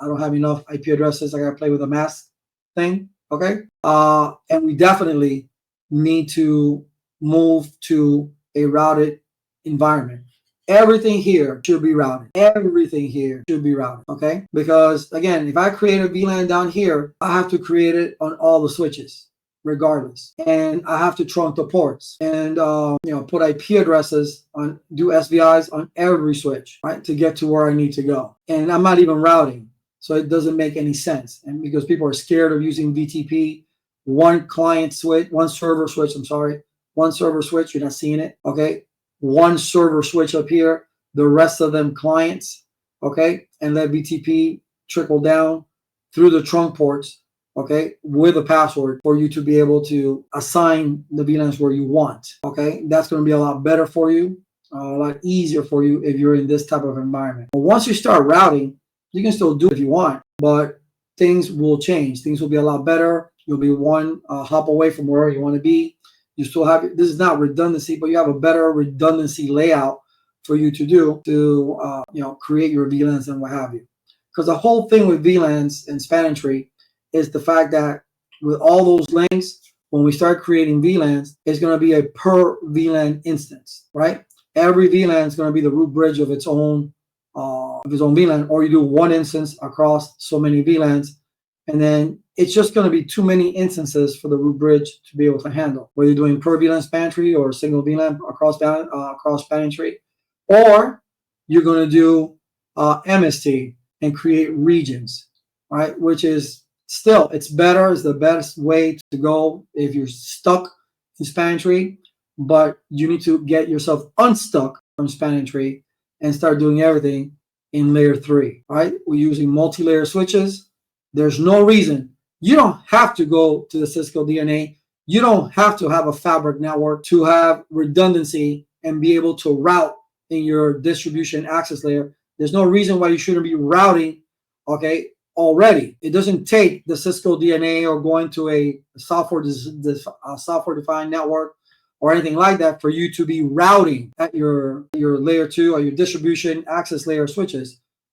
I don't have enough IP addresses. I got to play with a mask thing. Okay. And we definitely need to move to a routed environment. Everything here should be routed. Everything here should be routed. Okay. Because again, if I create a VLAN down here, I have to create it on all the switches regardless. And I have to trunk the ports and, put IP addresses on, do SVIs on every switch, right? To get to where I need to go. And I'm not even routing. So it doesn't make any sense. And because people are scared of using VTP, one server switch, one server switch, you're not seeing it. Okay. One server switch up here, the rest of them clients. Okay. And let VTP trickle down through the trunk ports. Okay, with a password for you to be able to assign the VLANs where you want. Okay, that's going to be a lot better for you, a lot easier for you if you're in this type of environment. But once you start routing, you can still do it if you want, but things will change. Things will be a lot better. You'll be one hop away from where you want to be. You still have, this is not redundancy, but you have a better redundancy layout for you to do to create your VLANs and what have you. Because the whole thing with VLANs and spanning tree is the fact that with all those links, when we start creating VLANs, it's going to be a per VLAN instance, right? Every VLAN is going to be the root bridge of its own VLAN, or you do one instance across so many VLANs, and then it's just going to be too many instances for the root bridge to be able to handle. Whether you're doing per VLAN span tree or single VLAN across spanning tree, or you're going to do MST and create regions, right? Which is still, it's the best way to go if you're stuck in spanning tree, but you need to get yourself unstuck from spanning tree and start doing everything in layer 3, right? We're using multi-layer switches. There's no reason. You don't have to go to the Cisco DNA. You don't have to have a fabric network to have redundancy and be able to route in your distribution access layer. There's no reason why you shouldn't be routing, okay, already. It doesn't take the Cisco DNA or going to a software-defined network or anything like that for you to be routing at your layer 2 or your distribution access layer switches.